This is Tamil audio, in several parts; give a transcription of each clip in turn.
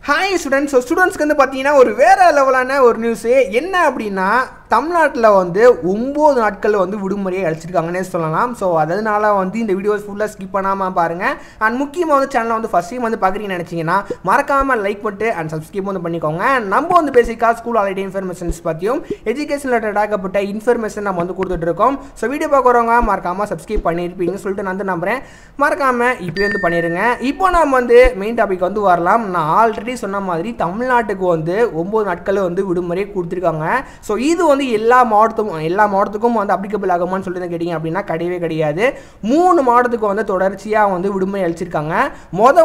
Hi students. ஸோ ஸ்டூடெண்ட்ஸ்க்கு வந்து பார்த்தீங்கன்னா ஒரு வேறு லெவலான ஒரு நியூஸு என்ன அப்படின்னா, தமிழ்நாட்டில் வந்து 9 நாட்கள் வந்து விடுமுறையை அளிச்சிருக்காங்கன்னே சொல்லலாம். ஸோ அதனால வந்து இந்த வீடியோஸ் ஃபுல்லாக ஸ்கிப் பண்ணாமல் பாருங்கள். அண்ட் முக்கியமாக வந்து சேனலை வந்து ஃபஸ்ட் டைம் வந்து பார்க்குறீங்கன்னு நினச்சிங்கன்னா மறக்காமல் லைக் பண்ணிட்டு அண்ட் சப்ஸ்கிரைப் வந்து பண்ணிக்கோங்க. நம்ம வந்து பேசிக்காக ஸ்கூல் ஹாலிடே இன்ஃபர்மேஷன்ஸ் பற்றியும் எஜுகேஷன் ரிலேட்டடாகப்பட்ட இன்ஃபர்மேஷன் நம்ம வந்து கொடுத்துட்ருக்கோம். ஸோ வீடியோ பார்க்குறவங்க மறக்காமல் சப்ஸ்கிரைப் பண்ணியிருப்பீங்கன்னு சொல்லிட்டு நான் வந்து நம்புகிறேன். மறக்காமல் இப்போ வந்து பண்ணிடுங்க. இப்போ நம்ம வந்து மெயின் டாபிக் வந்து வரலாம். நான் ஆல்ரெடி சொன்ன மாதிரி தமிழ்நாட்டுக்கு வந்து 9 நாட்கள் வந்து விடுமுறை கொடுத்துருக்காங்க. ஸோ இது வந்து எல்லா மாவட்டத்துக்கும் வந்து அப்ளிகபிள் ஆகுமான்னு சொல்லிட்டு கேட்டிங்க அப்படின்னா கிடையவே கிடையாது. 3 மாவட்டத்துக்கு வந்து தொடர்ச்சியாக வந்து விடுமுறை அளிச்சிருக்காங்க.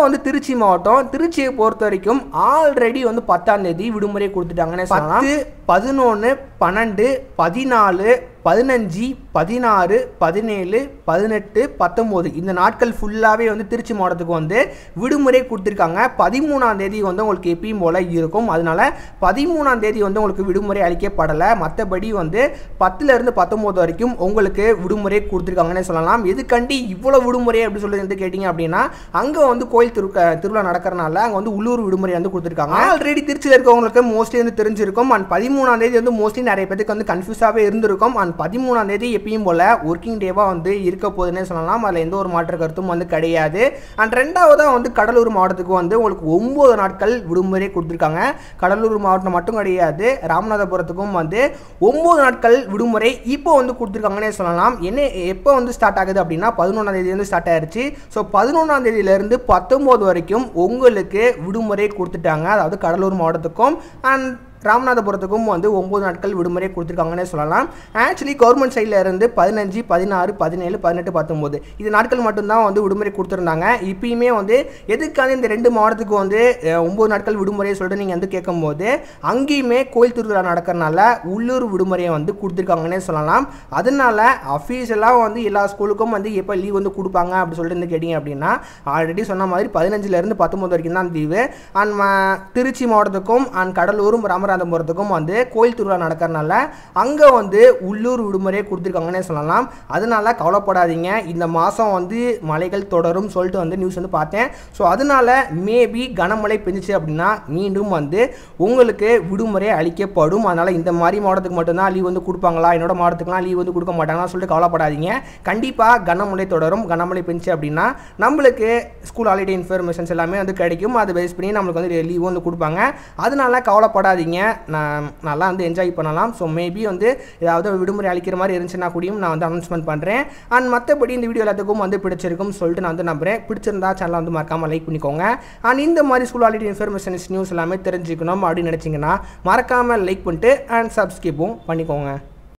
வந்து திருச்சி மாவட்டம். திருச்சியை பொறுத்த வரைக்கும் ஆல்ரெடி வந்து 10ஆம் தேதி விடுமுறை கொடுத்துட்டாங்கன்னு சொல்லலாம். 10, 11, 12, 14, 15, 16, 17, 18, 19 இந்த நாட்கள் ஃபுல்லாகவே வந்து திருச்சி மாவட்டத்துக்கு வந்து விடுமுறை கொடுத்துருக்காங்க. 13ஆம் தேதி வந்து உங்களுக்கு எப்பயும் போல் இருக்கும். அதனால 13ஆம் தேதி வந்து உங்களுக்கு விடுமுறை அளிக்கப்படலை. மற்றபடி வந்து 10லேருந்து 19 வரைக்கும் உங்களுக்கு விடுமுறை கொடுத்துருக்காங்கன்னே சொல்லலாம். எதுக்காண்டி இவ்வளோ விடுமுறை அப்படின்னு சொல்லி வந்து கேட்டிங்க அப்படின்னா, அங்கே வந்து கோயில் திருவிழா நடக்கிறனால அங்கே வந்து உள்ளூர் விடுமுறை வந்து கொடுத்துருக்காங்க. ஆல்ரெடி திருச்சியில் இருக்கவங்களுக்கு மோஸ்ட்லி வந்து தெரிஞ்சிருக்கும். அண்ட் 13ஆம் தேதி வந்து மோஸ்ட்லி நிறைய பேருக்கு வந்து கன்ஃபியூஸாகவே இருந்திருக்கும். அண்ட் 13ஆம் தேதி எப்பயும் போல் ஒர்க்கிங் டேவாக வந்து இருக்க போகுதுன்னே சொல்லலாம். அதில் எந்த ஒரு மாற்று கருத்தும் வந்து கிடையாது. அண்ட் ரெண்டாவதாக வந்து கடலூர் மாவட்டத்துக்கு வந்து உங்களுக்கு 9 நாட்கள் விடுமுறை கொடுத்துருக்காங்க. கடலூர் மாவட்டம் மட்டும் கிடையாது, ராமநாதபுரத்துக்கும் வந்து 9 நாட்கள் விடுமுறை இப்போ வந்து கொடுத்துருக்காங்கன்னே சொல்லலாம். எப்போ வந்து ஸ்டார்ட் ஆகுது அப்படின்னா 11ஆம் தேதி வந்து ஸ்டார்ட் ஆயிடுச்சு. ஸோ 11ஆம் தேதியிலேருந்து 19 வரைக்கும் உங்களுக்கு விடுமுறை கொடுத்துட்டாங்க. அதாவது கடலூர் மாவட்டத்துக்கும் அண்ட் ராமநாதபுரத்துக்கும் வந்து 9 நாட்கள் விடுமுறை கொடுத்துருக்காங்கன்னே சொல்லலாம். ஆக்சுவலி கவர்மெண்ட் சைடில் இருந்து 15, 16, 17, 18, 19 இது நாட்கள் மட்டும்தான் வந்து விடுமுறை கொடுத்துருந்தாங்க. இப்பயுமே வந்து எதுக்காக இந்த 2 மாவட்டத்துக்கு வந்து 9 நாட்கள் விடுமுறையை சொல்லிட்டு நீங்கள் வந்து கேட்கும்போது அங்கேயுமே கோயில் திருவிழா நடக்கிறனால உள்ளூர் விடுமுறையை வந்து கொடுத்துருக்காங்கன்னே சொல்லலாம். அதனால அஃபீஷியலாக வந்து எல்லா ஸ்கூலுக்கும் வந்து எப்போ லீவ் வந்து கொடுப்பாங்க அப்படின்னு சொல்லிட்டு வந்து கேட்டிங்க அப்படின்னா, ஆல்ரெடி சொன்ன மாதிரி 15லேருந்து 19 வரைக்கும் தான் லீவு. அண்ட் திருச்சி மாவட்டத்துக்கும் அண்ட் கடலூரும் ராமநாதபுரத்துக்கும் வந்து கோயில் திருவிழா நடக்கிறனால அங்கே வந்து உள்ளூர் விடுமுறையை கொடுத்துருக்காங்கன்னே சொல்லலாம். அதனால கவலைப்படாதீங்க. இந்த மாதம் வந்து மழைகள் தொடரும் சொல்லிட்டு வந்து நியூஸ் வந்து பார்த்தேன். ஸோ அதனால மேபி கனமழை பெஞ்சிச்சு அப்படின்னா மீண்டும் வந்து உங்களுக்கு விடுமுறை அளிக்கப்படும். அதனால் இந்த மாதிரி மாவட்டத்துக்கு மட்டும்தான் லீவ் வந்து கொடுப்பாங்களா, என்னோட மாவட்டத்துக்குலாம் லீவ் வந்து கொடுக்க மாட்டாங்களா சொல்லிட்டு கவலைப்படாதீங்க. கண்டிப்பாக கனமழை தொடரும். கனமழை பெஞ்சிச்சு அப்படின்னா நம்மளுக்கு ஸ்கூல் ஹாலிடே இன்ஃபர்மேஷன்ஸ் எல்லாமே வந்து கிடைக்கும். அதை பேஸ் பண்ணி நம்மளுக்கு வந்து லீவ் வந்து கொடுப்பாங்க. அதனால கவலைப்படாதீங்க. நான் நல்லா வந்து என்ஜாய் பண்ணலாம். ஸோ மேபி வந்து ஏதாவது விடுமுறை அளிக்கிற மாதிரி இருந்துச்சுன்னா கூடியும் நான் வந்து அனௌன்ஸ்மெண்ட் பண்ணுறேன். அண்ட் மற்றபடி இந்த வீடியோ எல்லாத்துக்கும் வந்து பிடிச்சிருக்கும் சொல்லிட்டு நான் வந்து நம்புறேன். பிடிச்சிருந்தா சேனலை வந்து மறக்காமல் லைக் பண்ணிக்கோங்க. அண்ட் இந்த மாதிரி ஸ்கூல் ஹாலிடே இன்ஃபர்மேஷன்ஸ் நியூஸ் எல்லாமே தெரிஞ்சுக்கணும் அப்படின்னு நினச்சிங்கன்னா மறக்காமல் லைக் பண்ணிட்டு அண்ட் சப்ஸ்கிரைப்பும் பண்ணிக்கோங்க.